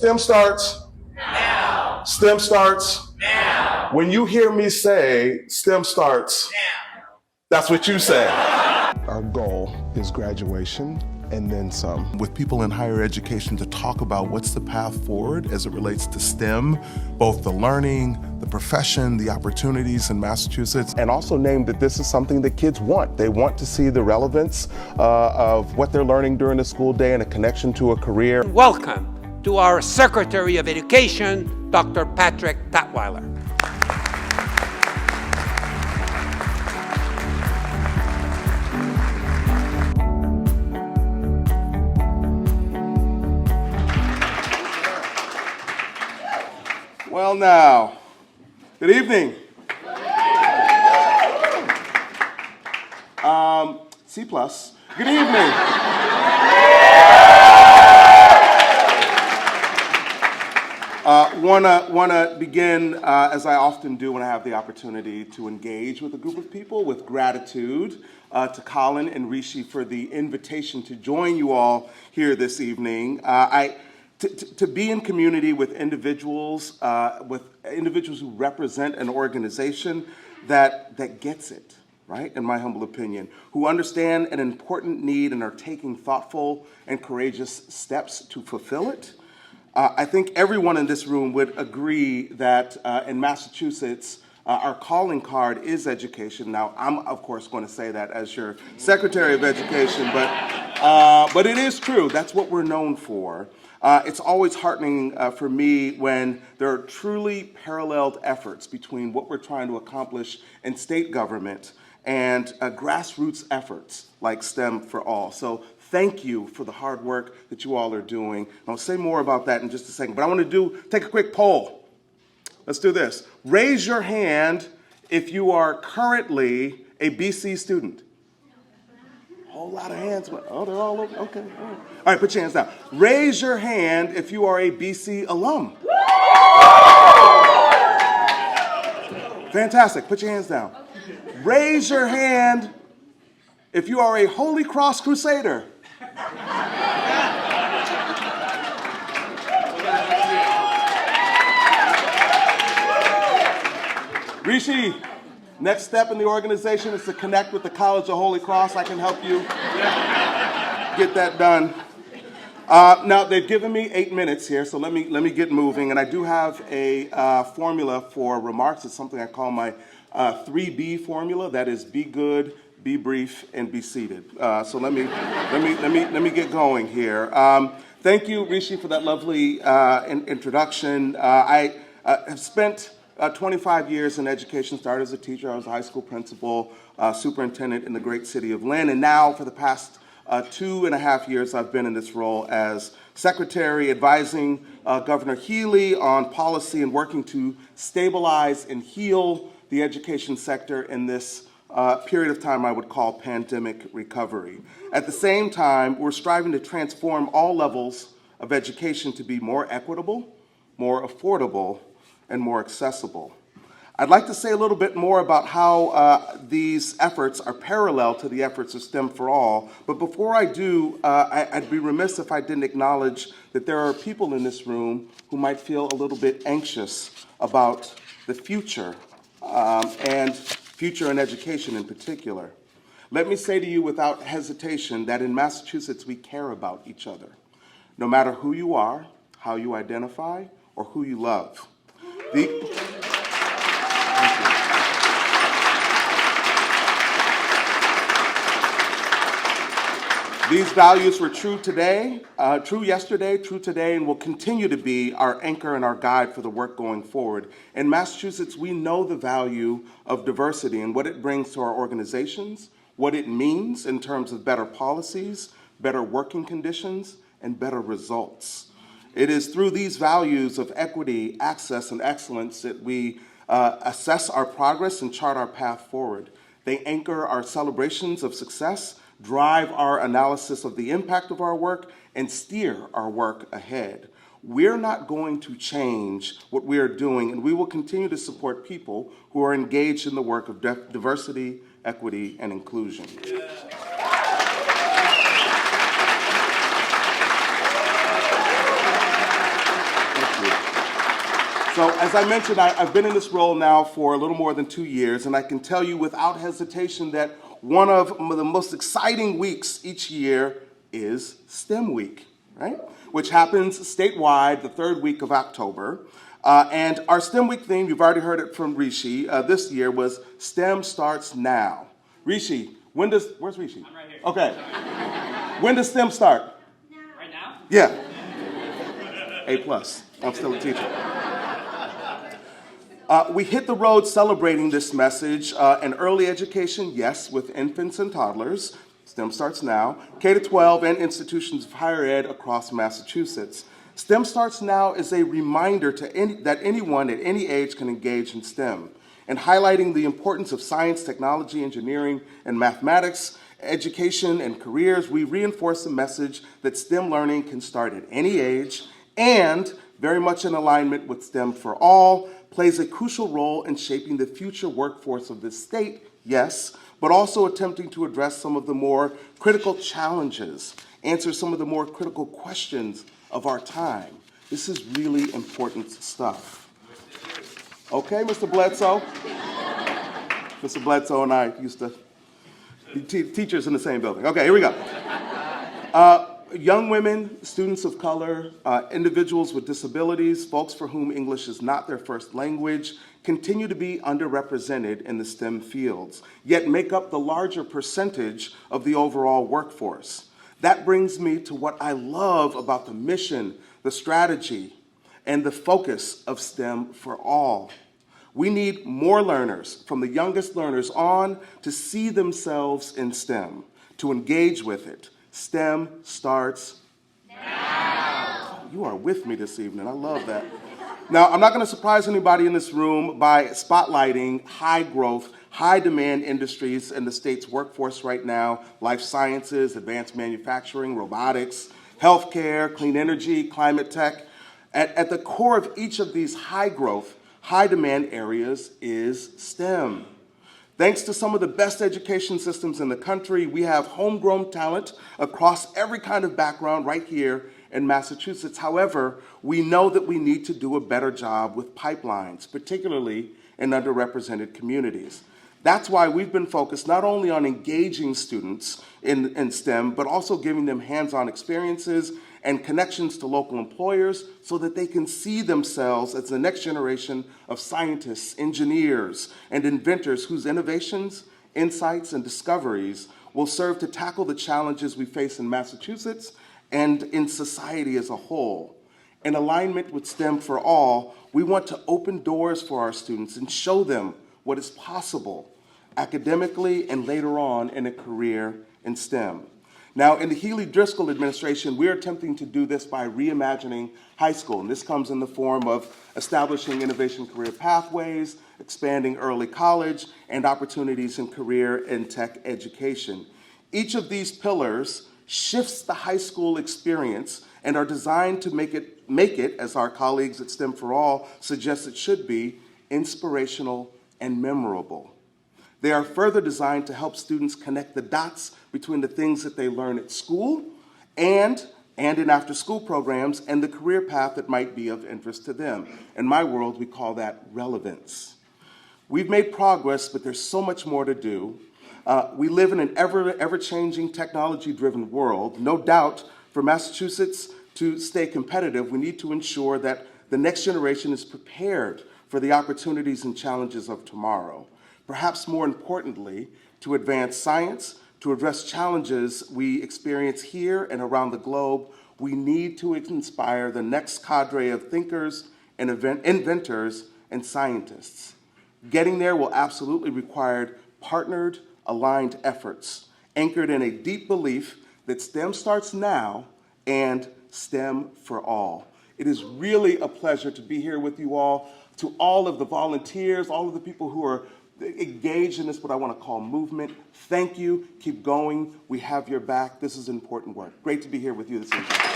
STEM starts now. STEM starts now. When you hear me say STEM starts now, that's what you say. Our goal is graduation and then some. With people in higher education to talk about what's the path forward as it relates to STEM, both the learning, the profession, the opportunities in Massachusetts, and also name that this is something that kids want. They want to see the relevance of what they're learning during the school day and a connection to a career. Welcome to our Secretary of Education, Dr. Patrick Tutwiler. Well now, good evening. C+. Good evening. Wanna begin, as I often do when I have the opportunity to engage with a group of people, with gratitude to Colin and Rishi for the invitation to join you all here this evening. To be in community with individuals who represent an organization that gets it, right, in my humble opinion, who understand an important need and are taking thoughtful and courageous steps to fulfill it. I think everyone in this room would agree that in Massachusetts, our calling card is education. Now, I'm, of course, going to say that as your Secretary of Education, but it is true. That's what we're known for. It's always heartening for me when there are truly paralleled efforts between what we're trying to accomplish in state government and grassroots efforts like STEM for All. So thank you for the hard work that you all are doing. I'll say more about that in just a second, but I want to take a quick poll. Let's do this. Raise your hand if you are currently a BC student. Whole lot of hands. Oh, they're all over. Okay. All right, put your hands down. Raise your hand if you are a BC alum. Fantastic. Put your hands down. Raise your hand if you are a Holy Cross Crusader. Rishi, next step in the organization is to connect with the College of Holy Cross. I can help you get that done. Now, they've given me 8 minutes here, so let me get moving. And I do have a formula for remarks. It's something I call my 3B formula. That is be good, be brief, and be seated. So let me get going here. Thank you, Rishi, for that lovely introduction. I have spent 25 years in education. Started as a teacher. I was a high school principal, superintendent in the great city of Lynn, and now for the past 2.5 years I've been in this role as secretary, advising Governor Healy on policy and working to stabilize and heal the education sector in this period of time I would call pandemic recovery. At the same time, we're striving to transform all levels of education to be more equitable, more affordable, and more accessible. I'd like to say a little bit more about how these efforts are parallel to the efforts of STEM for All, but before I do, I'd be remiss if I didn't acknowledge that there are people in this room who might feel a little bit anxious about the future, and future in education in particular. Let me say to you without hesitation that in Massachusetts we care about each other, no matter who you are, how you identify, or who you love. These values were true today, true yesterday, true today, and will continue to be our anchor and our guide for the work going forward. In Massachusetts, we know the value of diversity and what it brings to our organizations, what it means in terms of better policies, better working conditions, and better results. It is through these values of equity, access, and excellence that we assess our progress and chart our path forward. They anchor our celebrations of success, drive our analysis of the impact of our work, and steer our work ahead. We're not going to change what we are doing, and we will continue to support people who are engaged in the work of diversity, equity, and inclusion. Yeah. So as I mentioned, I've been in this role now for a little more than 2 years, and I can tell you without hesitation that one of the most exciting weeks each year is STEM Week, right? Which happens statewide the third week of October. And our STEM Week theme, you've already heard it from Rishi, this year was STEM Starts Now. Rishi, where's Rishi? I'm right here. Okay. When does STEM start? Now. Right now? Yeah. A+. I'm still a teacher. We hit the road celebrating this message in early education, yes, with infants and toddlers. STEM starts now. K-12 and institutions of higher ed across Massachusetts. STEM starts now is a reminder that anyone at any age can engage in STEM, and highlighting the importance of science, technology, engineering, and mathematics, education, and careers. We reinforce the message that STEM learning can start at any age, and very much in alignment with STEM for All, plays a crucial role in shaping the future workforce of this state, yes, but also attempting to address some of the more critical challenges, answer some of the more critical questions of our time. This is really important stuff. Okay, Mr. Bledsoe? Mr. Bledsoe and I used to be teachers in the same building. Okay, here we go. Young women, students of color, individuals with disabilities, folks for whom English is not their first language, continue to be underrepresented in the STEM fields, yet make up the larger percentage of the overall workforce. That brings me to what I love about the mission, the strategy, and the focus of STEM for All. We need more learners, from the youngest learners on, to see themselves in STEM, to engage with it. STEM starts now. You are with me this evening. I love that. Now, I'm not going to surprise anybody in this room by spotlighting high growth, high demand industries in the state's workforce right now: life sciences, advanced manufacturing, robotics, healthcare, clean energy, climate tech. At the core of each of these high growth, high demand areas is STEM. Thanks to some of the best education systems in the country, we have homegrown talent across every kind of background right here in Massachusetts. However, we know that we need to do a better job with pipelines, particularly in underrepresented communities. That's why we've been focused not only on engaging students in STEM, but also giving them hands-on experiences and connections to local employers so that they can see themselves as the next generation of scientists, engineers, and inventors whose innovations, insights, and discoveries will serve to tackle the challenges we face in Massachusetts and in society as a whole. In alignment with STEM for All, we want to open doors for our students and show them what is possible academically and later on in a career in STEM. Now, in the Healy-Driscoll administration, we're attempting to do this by reimagining high school, and this comes in the form of establishing innovation career pathways, expanding early college, and opportunities in career and tech education. Each of these pillars shifts the high school experience and are designed to make it, as our colleagues at STEM for All suggest it should be, inspirational and memorable. They are further designed to help students connect the dots between the things that they learn at school and in after-school programs and the career path that might be of interest to them. In my world, we call that relevance. We've made progress, but there's so much more to do. We live in an ever-changing, technology-driven world. No doubt, for Massachusetts to stay competitive, we need to ensure that the next generation is prepared for the opportunities and challenges of tomorrow. Perhaps more importantly, to advance science, to address challenges we experience here and around the globe, we need to inspire the next cadre of thinkers and inventors and scientists. Getting there will absolutely require partnered, aligned efforts, anchored in a deep belief that STEM starts now and STEM for All. It is really a pleasure to be here with you all. To all of the volunteers, all of the people who are engaged in this, what I want to call movement, thank you. Keep going. We have your back. This is important work. Great to be here with you this evening.